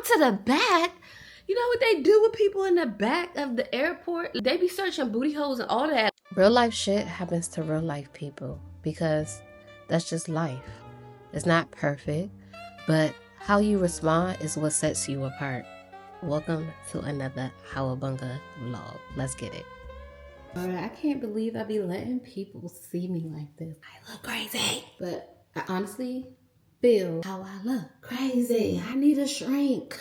to the back. You know what they do with people in the back of the airport? They be searching booty holes and all that. Real life shit happens to real life people because that's just life. It's not perfect, but how you respond is what sets you apart. Welcome to another Howabunga vlog. Let's get it. Alright, I can't believe I be letting people see me like this. I look crazy. But I honestly feel how I look. Crazy. I need a shrink.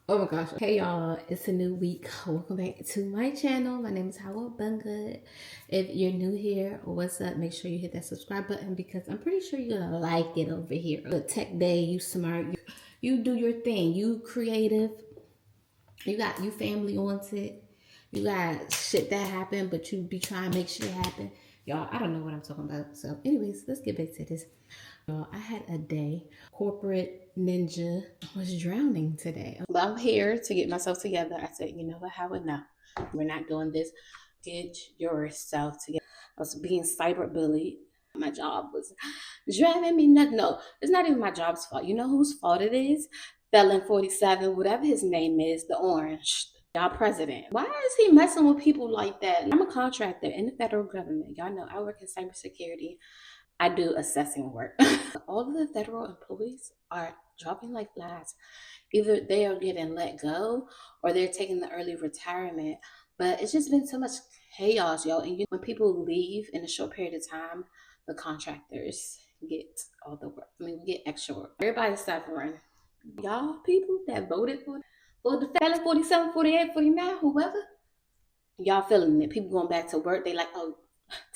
Oh my gosh. Hey y'all, it's a new week. Welcome back to my channel. My name is Howabunga. If you're new here, what's up? Make sure you hit that subscribe button because I'm pretty sure you're gonna like it over here. The tech day, you smart, you do your thing. You creative. You got you family oriented. You got shit that happened, but you be trying to make shit happen. Y'all, I don't know what I'm talking about. So anyways, let's get back to this. I had a day. Corporate ninja was drowning today. But I'm here to get myself together. I said, you know what, Howard, no. We're not doing this. Get yourself together. I was being cyber bullied. My job was driving me nuts. No, it's not even my job's fault. You know whose fault it is? Felon 47, whatever his name is, the orange. Y'all president. Why is he messing with people like that? I'm a contractor in the federal government. Y'all know I work in cybersecurity. I do assessing work. All of the federal employees are dropping like flies. Either they are getting let go or they're taking the early retirement. But it's just been so much chaos, yo. And when people leave in a short period of time, the contractors get all the work. I mean, we get extra work. Everybody's suffering. Y'all people that voted for the felon 47, 48, 49, whoever, y'all feeling it. People going back to work. They like, oh,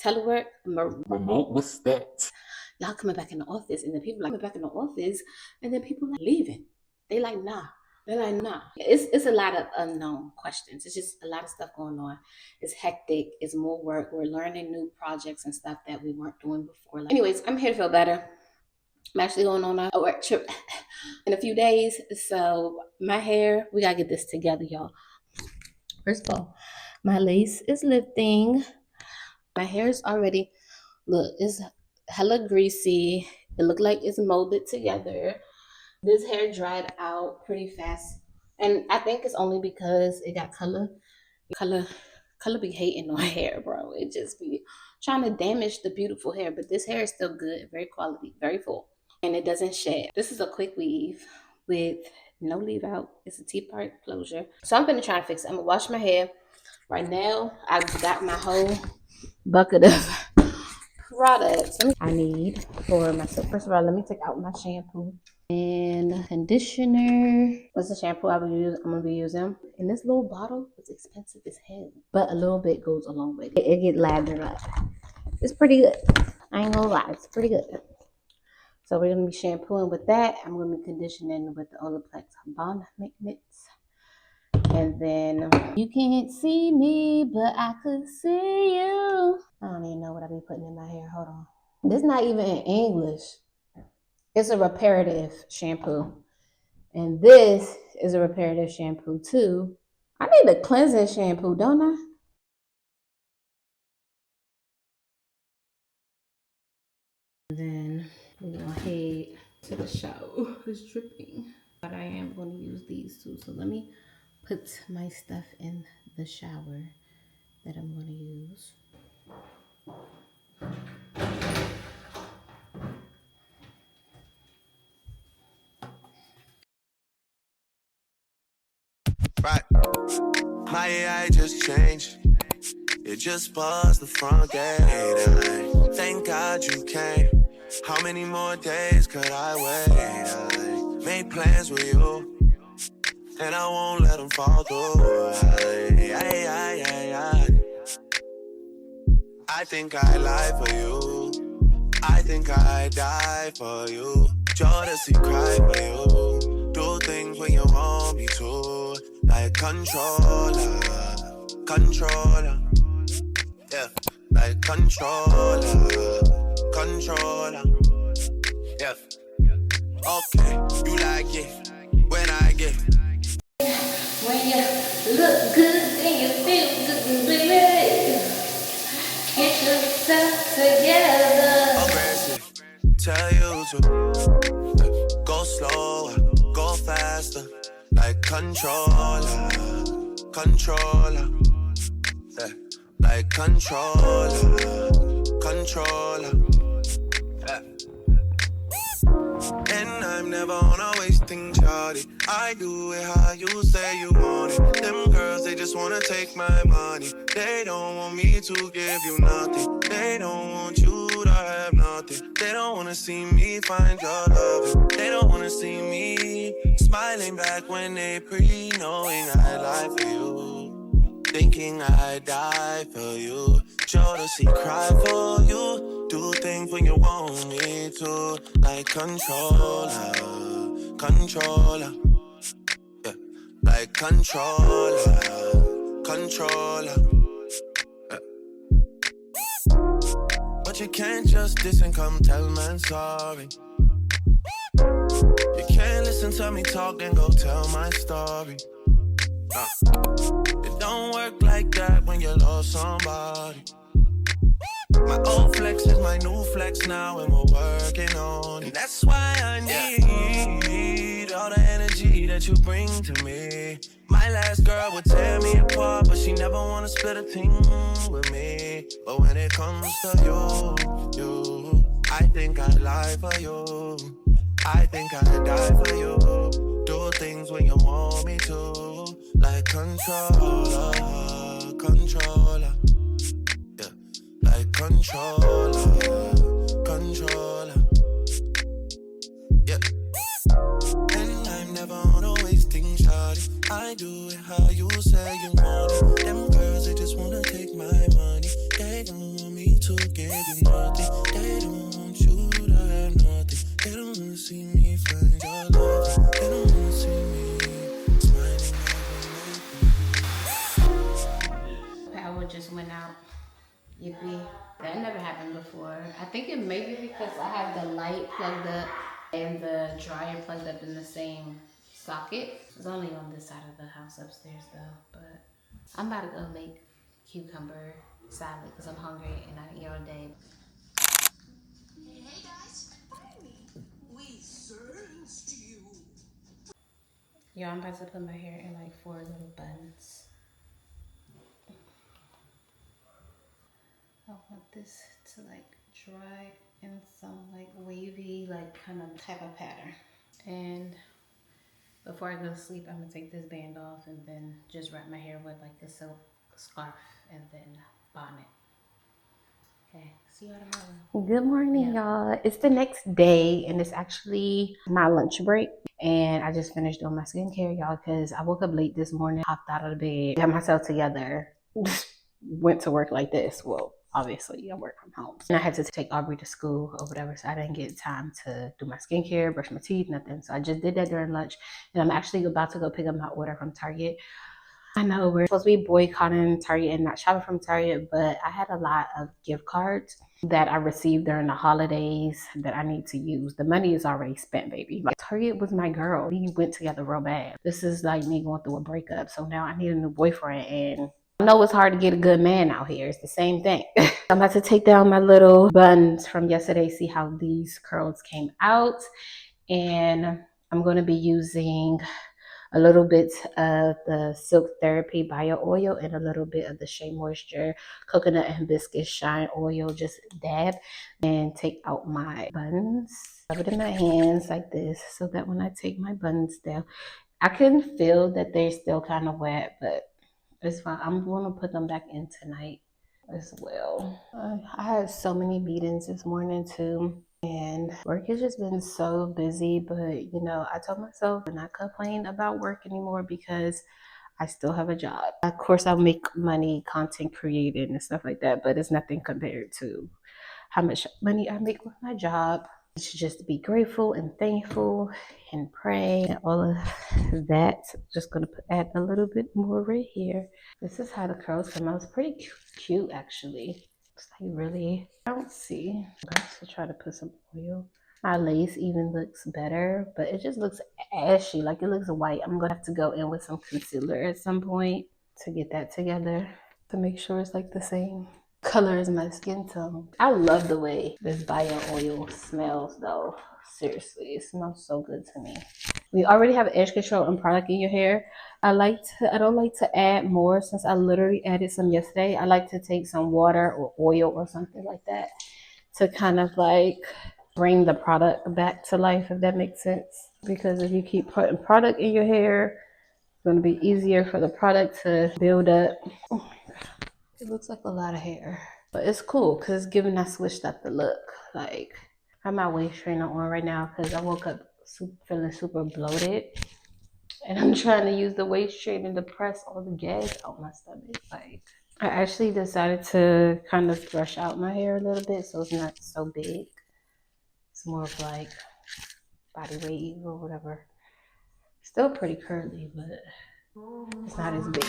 telework, remote, what's that? Y'all coming back in the office, and then people like coming back in the office, and then people like leaving. They like, nah. They're like, nah. It's a lot of unknown questions. It's just a lot of stuff going on. It's hectic. It's more work. We're learning new projects and stuff that we weren't doing before. Anyways, I'm here to feel better. I'm actually going on a work trip in a few days. So my hair, we gotta get this together, y'all. First of all, my lace is lifting. My hair is already, look, it's hella greasy. It looked like it's molded together. This hair dried out pretty fast. And I think it's only because it got color be hating on hair, bro. It just be trying to damage the beautiful hair. But this hair is still good, very quality, very full. And it doesn't shed. This is a quick weave with no leave out. It's a T-part closure. So I'm gonna try to fix it. I'm gonna wash my hair. Right now, I've got my whole bucket of products I need for myself. First of all, let me take out my shampoo and conditioner. What's the shampoo I'm gonna be using? And this little bottle is expensive as hell, but a little bit goes a long way. It get lathered up. It's pretty good. I ain't gonna lie, it's pretty good. So we're gonna be shampooing with that. I'm gonna be conditioning with the Olaplex Bond Maintenance. And then you can't see me, but I could see you. I don't even know what I've been putting in my hair. Hold on. This is not even in English. It's a reparative shampoo. And this is a reparative shampoo too. I need a cleansing shampoo, don't I? And then we're gonna head to the shower. It's dripping. But I am gonna use these two. So let me put my stuff in the shower that I'm gonna use. Right. My AI just changed. It just buzzed the front gate. Thank God you came. How many more days could I wait? I made plans with you, and I won't let them fall through. I think I lie for you. I think I die for you. Jealousy cry for you. Do things when you want me to. Like controller. Yeah, like controller. Yeah. Okay, you like it when I get. When you look good and you feel good, baby, get yourself together. Aggressive, tell you to go slower, go faster. like controller, controller, yeah. Like controller, controller, yeah. And I'm never on a wasting shawty. I do it how you say you want it. Them girls, they just wanna take my money. They don't want me to give you nothing. They don't want you to have nothing. They don't wanna see me find your love. They don't wanna see me smiling back when they pre-knowing I lie for you. Thinking I'd die for you. Jealousy cry for you. Do things when you want me to. Like controller, controller, yeah. Like controller, controller, yeah. But you can't just diss and come tell man sorry. You can't listen to me talk and go tell my story. It don't work like that when you lost somebody. My old flex is my new flex now, and we're working on it. And that's why I need all the energy that you bring to me. My last girl would tear me apart, but she never wanna split a thing with me. But when it comes to you, I think I'd lie for you. I think I'd die for you. Do things when you want me to. Like controller, controller, yeah. Like controller, controller, yeah. And I'm never on a wasting shot. I do it how you say you want it. Them girls, they just wanna take my money. They don't want me to give you nothing. They don't want you to have nothing. They don't wanna see me find your love. They don't wanna see me smiling like Power just went out. Yippee. That never happened before. I think it may be because I have the light plugged up and the dryer plugged up in the same socket. It's only on this side of the house upstairs though. But I'm about to go make cucumber salad because I'm hungry and I didn't eat all day. Hey guys, we searched you. Yo, I'm about to put my hair in like 4 little buns. I want this to like dry in some like wavy, like kind of type of pattern. And before I go to sleep, I'm gonna take this band off and then just wrap my hair with like a silk scarf and then bonnet. Okay, see you tomorrow. Good morning, y'all. It's the next day and it's actually my lunch break. And I just finished doing my skincare, y'all, because I woke up late this morning, hopped out of the bed, got myself together, went to work like this. Well, obviously I work from home. And I had to take Aubrey to school or whatever, so I didn't get time to do my skincare, brush my teeth, nothing. So I just did that during lunch. And I'm actually about to go pick up my order from Target. I know we're supposed to be boycotting Target and not shopping from Target, but I had a lot of gift cards that I received during the holidays that I need to use. The money is already spent, baby. Like, Target was my girl. We went together real bad. This is like me going through a breakup. So now I need a new boyfriend, and I know it's hard to get a good man out here. It's the same thing. I'm about to take down my little buns from yesterday, see how these curls came out. And I'm going to be using a little bit of the Silk Therapy Bio Oil and a little bit of the Shea Moisture Coconut and Hibiscus Shine Oil. Just dab and take out my buns. Rub it in my hands like this so that when I take my buns down, I can feel that they're still kind of wet, but it's fine. I'm going to put them back in tonight as well. I had so many meetings this morning too. And work has just been so busy, but you know, I told myself to not complain about work anymore because I still have a job. Of course, I'll make money, content creating and stuff like that, but it's nothing compared to how much money I make with my job. You should just be grateful and thankful and pray and all of that. Just gonna add a little bit more right here. This is how the curls come out. It's pretty cute actually. It's like really bouncy. I'm going to try to put some oil. My lace even looks better, but it just looks ashy, like it looks white. I'm gonna have to go in with some concealer at some point to get that together to make sure it's like the same color as my skin tone. I love the way this bio oil smells though. Seriously, it smells so good to me. We already have edge control and product in your hair. I don't like to add more since I literally added some yesterday. I like to take some water or oil or something like that to kind of like bring the product back to life, if that makes sense. Because if you keep putting product in your hair, it's going to be easier for the product to build up. It looks like a lot of hair, but it's cool because it's giving that switched up the look. Like, I have my waist trainer on right now because I woke up feeling super bloated, and I'm trying to use the waist trainer to press all the gas out my stomach. Like, I actually decided to kind of brush out my hair a little bit so it's not so big. It's more of like body wave or whatever. Still pretty curly, but it's not as big.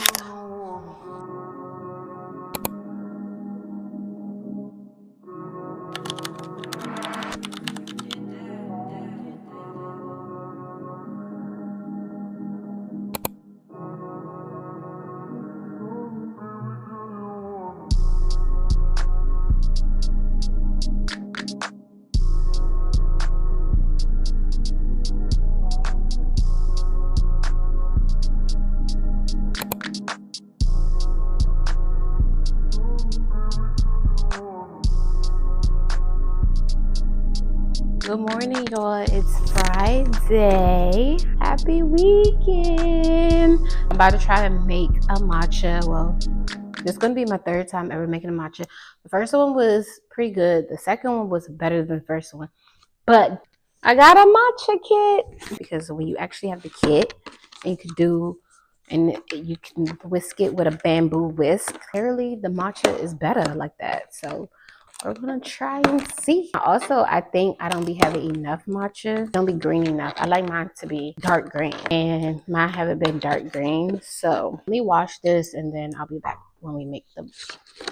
Good morning, y'all. It's Friday. Happy weekend. I'm about to try to make a matcha. Well, this is going to be my third time ever making a matcha. The first one was pretty good. The second one was better than the first one. But I got a matcha kit because when you actually have the kit, and you can whisk it with a bamboo whisk. Clearly, the matcha is better like that. So we're gonna try and see. Also, I think I don't be having enough matcha. Don't be green enough. I like mine to be dark green, and mine haven't been dark green. So let me wash this, and then I'll be back when we make the.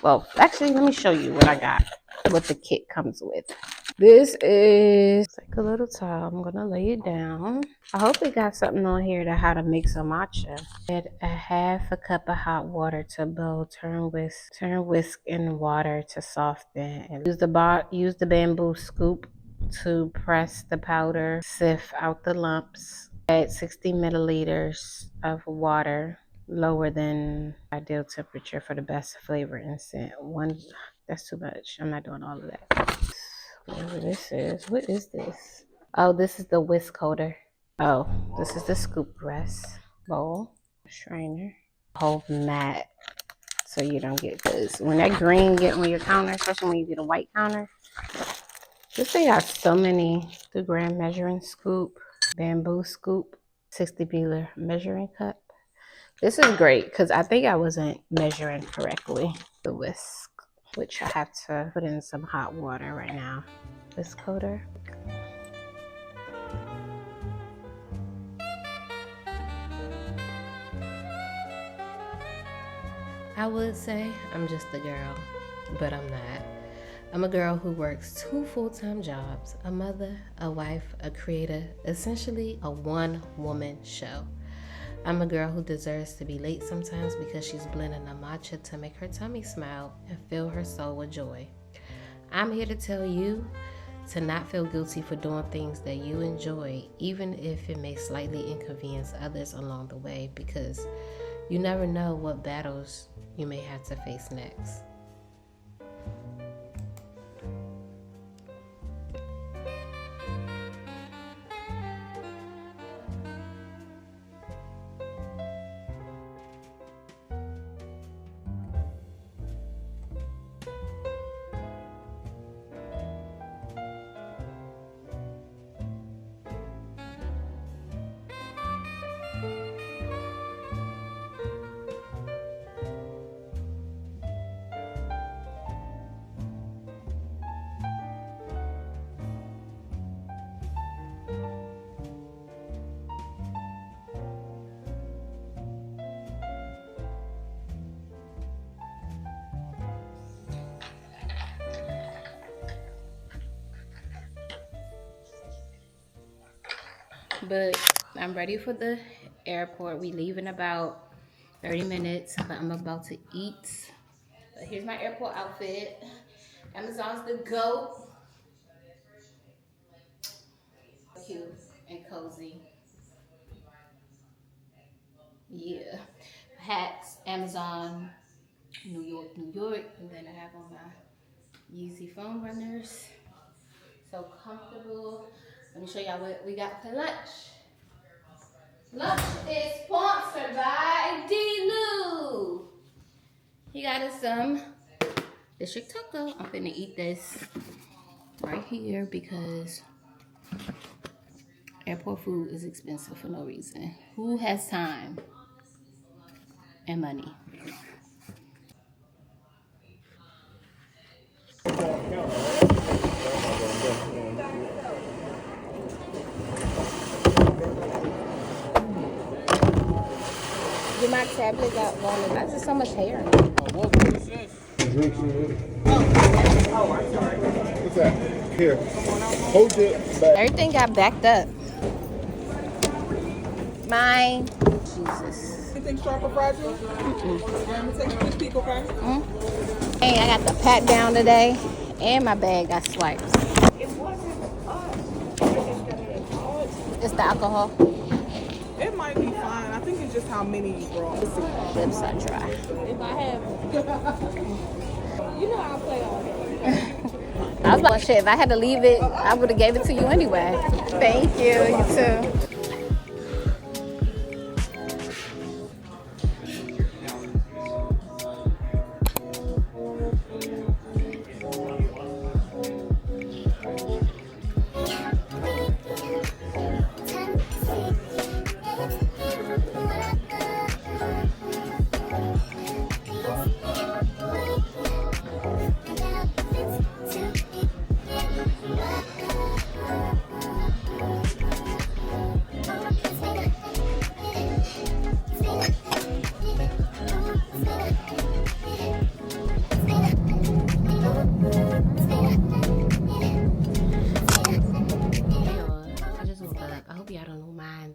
Well, actually, let me show you what I got. What the kit comes with. This is like a little towel. I'm gonna lay it down. I hope it got something on here to how to make some matcha. Add a half a cup of hot water to boil. Turn whisk in water to soften. And use the bamboo scoop to press the powder. Sift out the lumps. Add 60 milliliters of water, lower than ideal temperature for the best flavor and scent. That's too much. I'm not doing all of that. Whatever this is. What is this? Oh, this is the whisk holder. Oh, this is the scoop rest bowl. Strainer. Whole mat so you don't get this. When that green get on your counter, especially when you get a white counter. This thing got so many 2-gram measuring scoop, bamboo scoop, 60 milliliter measuring cup. This is great because I think I wasn't measuring correctly. The whisk, which I have to put in some hot water right now. Whisk holder. I would say I'm just a girl, but I'm not. I'm a girl who works 2 full-time jobs, a mother, a wife, a creator, essentially a one-woman show. I'm a girl who deserves to be late sometimes because she's blending a matcha to make her tummy smile and fill her soul with joy. I'm here to tell you to not feel guilty for doing things that you enjoy, even if it may slightly inconvenience others along the way, because you never know what battles you may have to face next. But I'm ready for the airport. We leave in about 30 minutes, but I'm about to eat. But here's my airport outfit. Amazon's the GOAT. Cute and cozy. Yeah. Hats, Amazon, New York, New York. And then I have on my Yeezy foam runners. So comfortable. Let me show y'all what we got for lunch. Lunch is sponsored by D-Lou. He got us some district taco. I'm gonna eat this right here because airport food is expensive for no reason. Who has time and money? Get my tablet out on it. That's just so much hair. What's that? Here. Hold it back. Everything got backed up. Mine. Jesus. Anything sharp or fragile? Let me take a quick peek, okay? Hey, I got the pat down today, and my bag got swiped. It wasn't us. I just got it at college. It's the alcohol. It might be fine. I think it's just how many you brought. Lips are dry. If I have, you know I'll play all day. I was about to shit. If I had to leave it, I would have gave it to you anyway. Thank you. You too.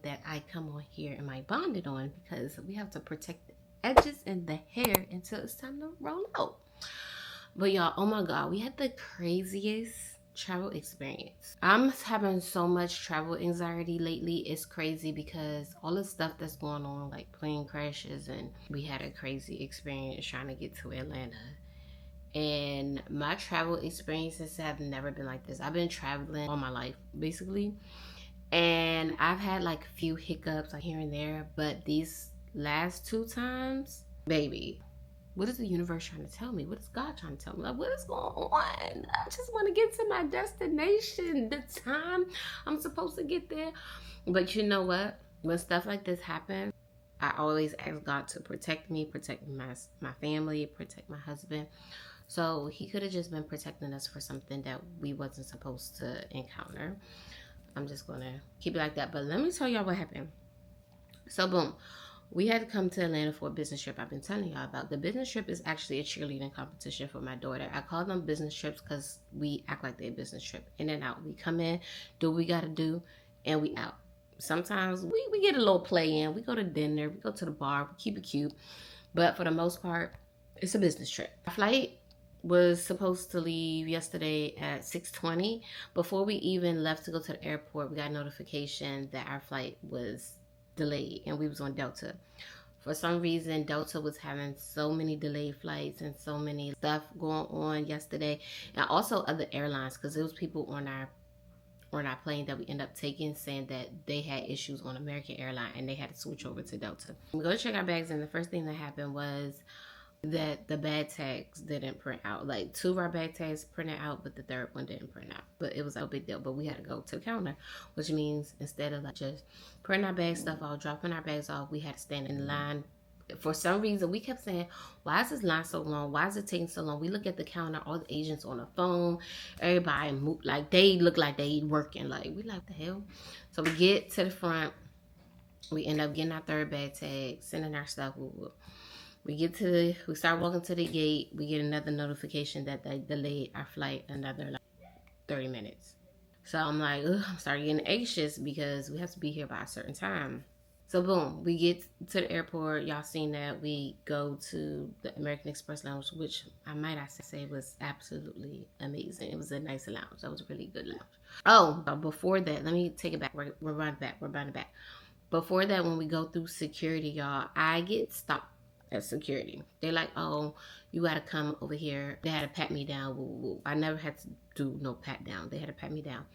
That I come on here and my bonded on because we have to protect the edges and the hair until it's time to roll out. But y'all, oh my god, we had the craziest travel experience. I'm having so much travel anxiety lately. It's crazy because all the stuff that's going on, like plane crashes, and we had a crazy experience trying to get to Atlanta. And my travel experiences have never been like this. I've been traveling all my life basically, and I've had like a few hiccups like here and there, but these last 2 times, baby, what is the universe trying to tell me? What is God trying to tell me? Like, what is going on? I just want to get to my destination, the time I'm supposed to get there. But you know what? When stuff like this happens, I always ask God to protect me, protect my family, protect my husband. So he could have just been protecting us for something that we wasn't supposed to encounter. I'm just gonna keep it like that. But let me tell y'all what happened. So boom, we had to come to Atlanta for a business trip. I've been telling y'all about. The business trip is actually a cheerleading competition for my daughter. I call them business trips because we act like they're a business trip. In and out. We come in, do what we gotta do, and we out. Sometimes we get a little play in. We go to dinner, we go to the bar, we keep it cute. But for the most part, it's a business trip. Our flight was supposed to leave yesterday at 6:20. Before we even left to go to the airport, we got a notification that our flight was delayed and we was on Delta. For some reason, Delta was having so many delayed flights and so many stuff going on yesterday, and also other airlines, because there was people on our plane that we ended up taking saying that they had issues on American Airlines and they had to switch over to Delta. We go to check our bags, and the first thing that happened was that the bag tags didn't print out. Like 2 of our bag tags printed out, but the 3rd one didn't print out. But it was no big deal. But we had to go to the counter, which means instead of like just printing our bag stuff off, dropping our bags off, we had to stand in line. For some reason, we kept saying, why is this line so long? Why is it taking so long? We look at the counter, all the agents on the phone, everybody move, like they look like they working. Like, we like, the hell? So we get to the front. We end up getting our 3rd bag tag, sending our stuff. We start walking to the gate. We get another notification that they delayed our flight another like 30 minutes. So I'm like, I'm starting getting anxious because we have to be here by a certain time. So boom, we get to the airport. Y'all seen that. We go to the American Express Lounge, which I say was absolutely amazing. It was a nice lounge. That was a really good lounge. Oh, before that, let me take it back. We're running back. Before that, when we go through security, y'all, I get stopped at security. They're like, oh, you gotta come over here. They had to pat me down. Woo, woo. I never had to do no pat down. They had to pat me down.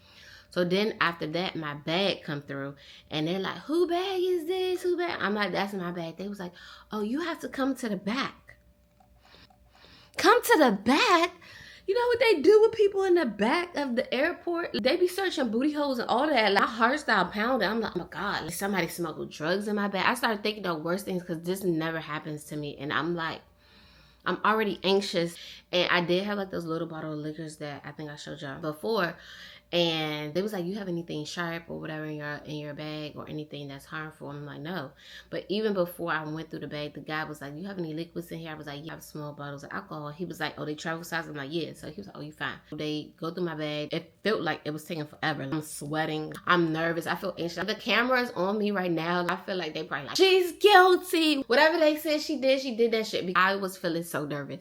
So then after that, my bag come through and they're like, who bag is this? Who bag? I'm like, that's my bag. They was like, oh, you have to come to the back. Come to the back? You know what they do with people in the back of the airport? They be searching booty holes and all that. Like, my heart started pounding. I'm like, oh my God, like somebody smuggled drugs in my bag. I started thinking the worst things because this never happens to me. And I'm like, I'm already anxious. And I did have like those little bottle of liquors that I think I showed y'all before. And they was like, you have anything sharp or whatever in your bag or anything that's harmful? And I'm like, no. But even before I went through the bag, the guy was like, you have any liquids in here? I was like, yeah, I have small bottles of alcohol. He was like, oh, they travel size? I'm like, yeah. So he was like, oh, you fine. They go through my bag. It felt like it was taking forever. I'm sweating. I'm nervous. I feel anxious. The camera is on me right now. I feel like they probably like, she's guilty. Whatever they said she did that shit. I was feeling so nervous.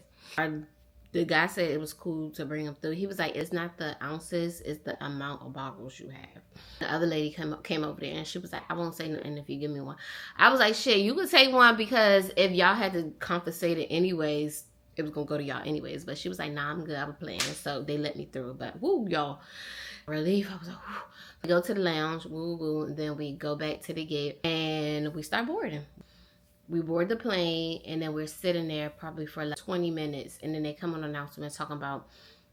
The guy said it was cool to bring him through. He was like, it's not the ounces, it's the amount of bottles you have. The other lady came over there and she was like, I won't say nothing if you give me one. I was like, shit, you could take one because if y'all had to compensate it anyways, it was gonna go to y'all anyways. But she was like, nah, I'm good, I was playing. So they let me through. But woo, y'all, relief. I was like, whoo. We go to the lounge, woo, woo, and then we go back to the gate and we start boarding. We board the plane and then we're sitting there probably for like 20 minutes. And then they come on an announcement talking about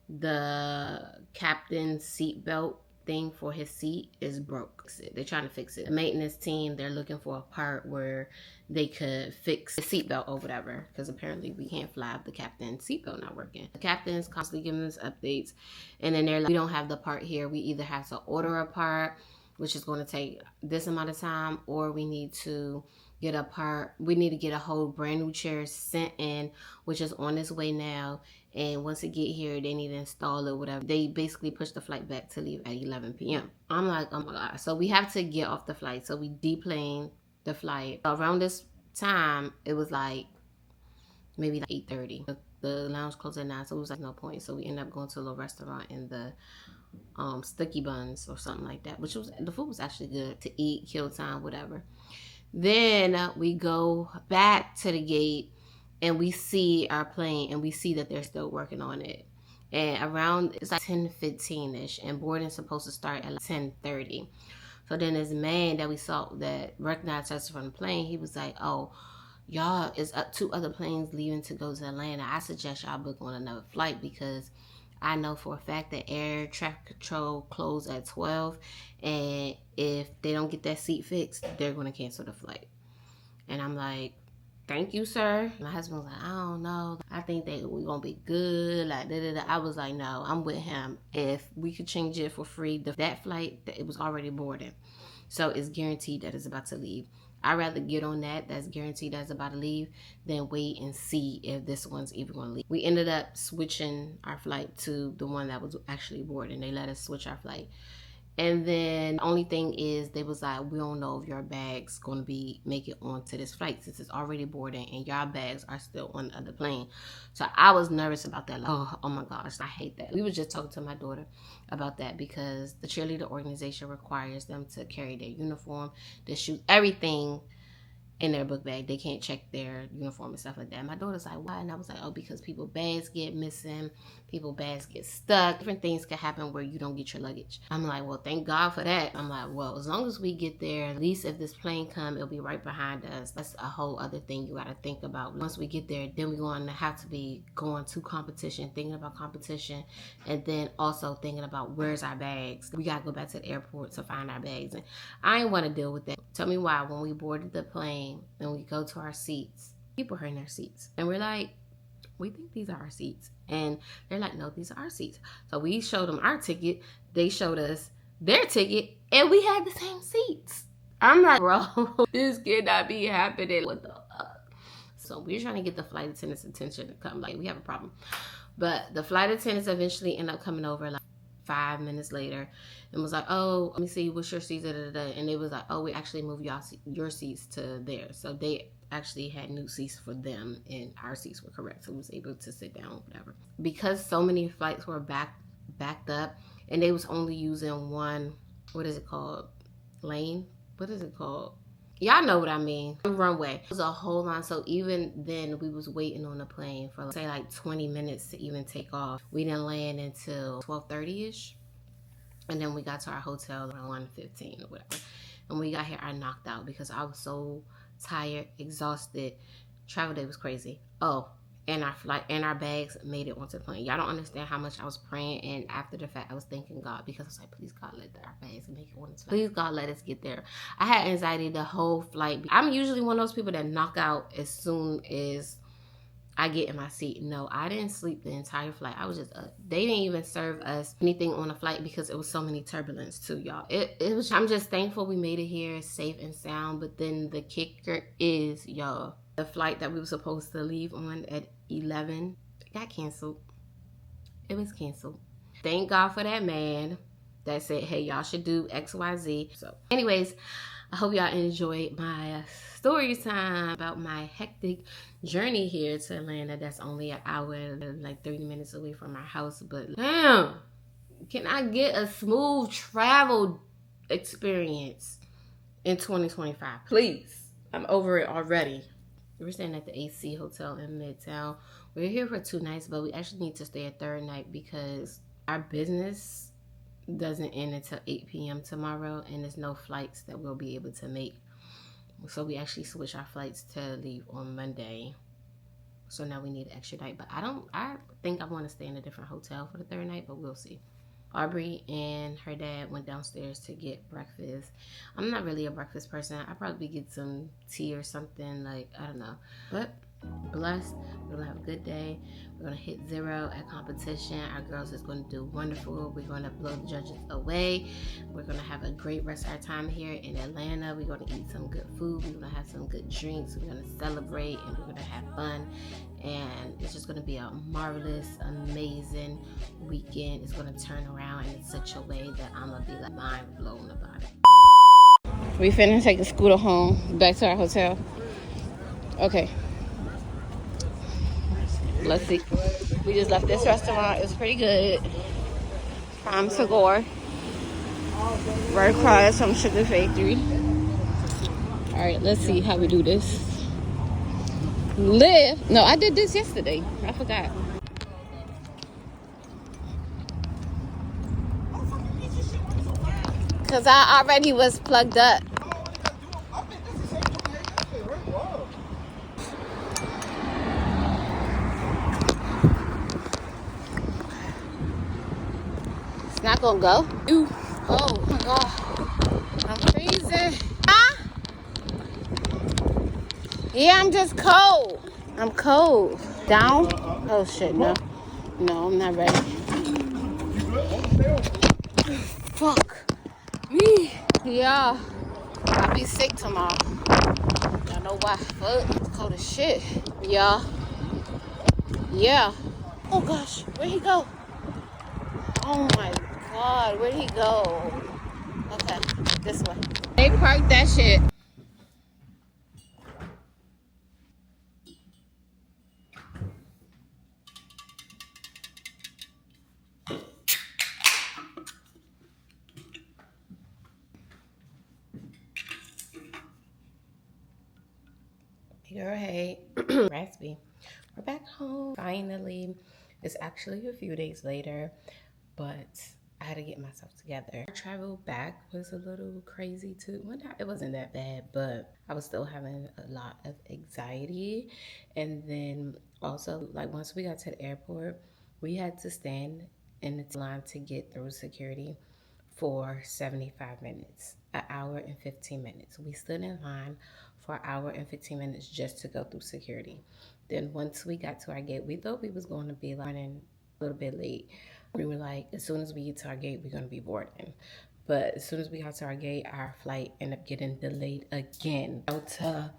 the captain's seatbelt thing for his seat is broke. They're trying to fix it. The maintenance team, they're looking for a part where they could fix the seatbelt or whatever. Because apparently we can't fly if the captain's seatbelt not working. The captain's constantly giving us updates. And then they're like, we don't have the part here. We either have to order a part, which is going to take this amount of time, or we need to get a part. We need to get a whole brand new chair sent in, which is on its way now. And once it get here, they need to install it, whatever. They basically push the flight back to leave at 11 p.m. I'm like, oh my God. So we have to get off the flight. So we deplane the flight. Around this time, it was like maybe like 8:30. The lounge closed at 9, so it was like no point. So we ended up going to a little restaurant in the Sticky Buns or something like that, which was, the food was actually good to eat, kill time, whatever. Then we go back to the gate and we see our plane and we see that they're still working on it. And around, it's like 10:15ish and boarding's supposed to start at like 10:30. So then this man that we saw that recognized us from the plane, he was like, oh, y'all, is 2 other planes leaving to go to Atlanta. I suggest y'all book on another flight because I know for a fact that air traffic control closed at 12, and if they don't get that seat fixed, they're going to cancel the flight. And I'm like, thank you, sir. My husband was like, I don't know. I think that we're going to be good. Like, da, da, da. I was like, no, I'm with him. If we could change it for free, that flight, it was already boarded. So it's guaranteed that it's about to leave. I'd rather get on that's guaranteed that's about to leave than wait and see if this one's even going to leave. We ended up switching our flight to the one that was actually boarding. They let us switch our flight. And then the only thing is they was like, we don't know if your bag's going to make it onto this flight since it's already boarding and your bags are still on the other plane. So I was nervous about that. Like, oh my gosh, I hate that. We were just talking to my daughter about that because the cheerleader organization requires them to carry their uniform, their shoes, everything in their book bag. They can't check their uniform and stuff like that. My daughter's like, why? And I was like, oh, because people bags get missing, people bags get stuck, different things can happen where you don't get your luggage. I'm like, well, thank God for that. I'm like, well, as long as we get there, at least if this plane come, it'll be right behind us. That's a whole other thing you got to think about. Once we get there, then we're going to have to be going to competition, thinking about competition, and then also thinking about where's our bags. We got to go back to the airport to find our bags. And I didn't want to deal with that. Tell me why when we boarded the plane and we go to our seats, people are in their seats. And we're like, we think these are our seats. And they're like, no, these are our seats. So we showed them our ticket. They showed us their ticket. And we had the same seats. I'm like, bro, this cannot be happening. What the fuck? So we're trying to get the flight attendant's attention to come. Like, we have a problem. But the flight attendants eventually end up coming over like 5 minutes later and was like, oh, let me see, what's your seats? And they was like, oh, we actually moved your seats to there. So they actually had new seats for them and our seats were correct. So we was able to sit down, whatever. Because so many flights were backed up and they was only using one, what is it called? Lane? What is it called? Y'all know what I mean. Runway. It was a whole line. So even then we was waiting on the plane for say like 20 minutes to even take off. We didn't land until 12:30ish. And then we got to our hotel around 1:15 or whatever. And when we got here, I knocked out because I was so tired, exhausted. Travel day was crazy. Oh, and our flight and our bags made it onto the plane. Y'all don't understand how much I was praying, and after the fact I was thanking God because I was like, please God, let our bags make it onto the flight. Please God, let us get there. I had anxiety the whole flight. I'm usually one of those people that knock out as soon as I get in my seat. No, I didn't sleep the entire flight. I was just they didn't even serve us anything on the flight because it was so many turbulence too, y'all. It was. I'm just thankful we made it here safe and sound. But then the kicker is, y'all, the flight that we were supposed to leave on at 11 got canceled. It was canceled. Thank God for that man that said, hey, y'all should do XYZ. So anyways, I hope y'all enjoyed my story time about my hectic journey here to Atlanta. That's only an hour and like 30 minutes away from our house. But damn, can I get a smooth travel experience in 2025? Please. I'm over it already. We're staying at the AC Hotel in Midtown. We're here for 2 nights, but we actually need to stay a third night because our business doesn't end until 8 p.m. tomorrow, and there's no flights that we'll be able to make. So we actually switch our flights to leave on Monday. So now we need an extra night. But I think I want to stay in a different hotel for the third night, but we'll see. Aubrey and her dad went downstairs to get breakfast. I'm not really a breakfast person. I'd probably get some tea or something, like, I don't know. But blessed. We're gonna have a good day. We're gonna hit 0 at competition. Our girls is gonna do wonderful. We're gonna blow the judges away. We're gonna have a great rest of our time here in Atlanta. We're gonna eat some good food. We're gonna have some good drinks. We're gonna celebrate and we're gonna have fun. And it's just gonna be a marvelous, amazing weekend. It's gonna turn around in such a way that I'm gonna be like mind blown about it. We finna take the scooter home back to our hotel. Okay. Let's see. We just left this restaurant. It was pretty good. From Tagore. Right across from Sugar Factory. Alright, let's see how we do this. Live. No, I did this yesterday. I forgot. Because I already was plugged up. It's not gonna go. Ooh. Oh my god. I'm freezing. Huh? Yeah, I'm just cold. I'm cold. Down? Oh shit, no. No, I'm not ready. Fuck. Me. Yeah. I'll be sick tomorrow. Y'all know why. Fuck. It's cold as shit. Yeah. Yeah. Oh gosh. Where'd he go? Oh my god. Where'd he go? Okay. This way. They parked that shit. Girl, hey. Raspy. We're back home. Finally. It's actually a few days later, but I had to get myself together. Our travel back was a little crazy too. Well, it wasn't that bad, but I was still having a lot of anxiety. And then also, like, once we got to the airport, we had to stand in the line to get through security for 75 minutes, an hour and 15 minutes. We stood in line for an hour and 15 minutes just to go through security. Then once we got to our gate, we thought we was going to be like running a little bit late. We were like, as soon as we get to our gate, we're going to be boarding. But as soon as we got to our gate, our flight ended up getting delayed again. How to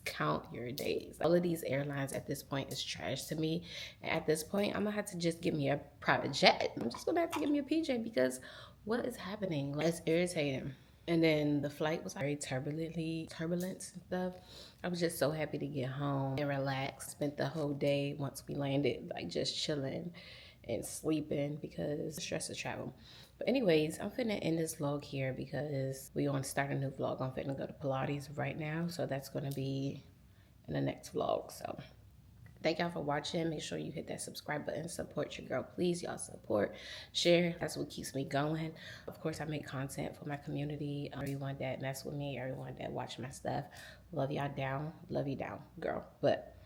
count your days. All of these airlines at this point is trash to me. And at this point, I'm going to have to just give me a private jet. I'm just going to have to give me a PJ because what is happening? Like, it's irritating. And then the flight was very turbulent and stuff. I was just so happy to get home and relax. Spent the whole day once we landed, like just chilling and sleeping because the stress of travel. But anyways, I'm finna end this vlog here because we want to start a new vlog. I'm finna go to Pilates right now, so that's gonna be in the next vlog. So thank y'all for watching. Make sure you hit that subscribe button. Support your girl, please. Y'all support, share. That's what keeps me going. Of course, I make content for my community. Everyone that mess with me, everyone that watch my stuff. Love y'all down. Love you down, girl. But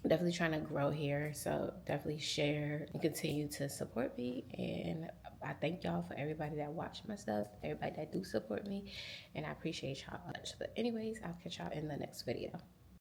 definitely trying to grow here, so definitely share and continue to support me. And I thank y'all for everybody that watch my stuff, everybody that do support me, and I appreciate y'all much. But anyways, I'll catch y'all in the next video.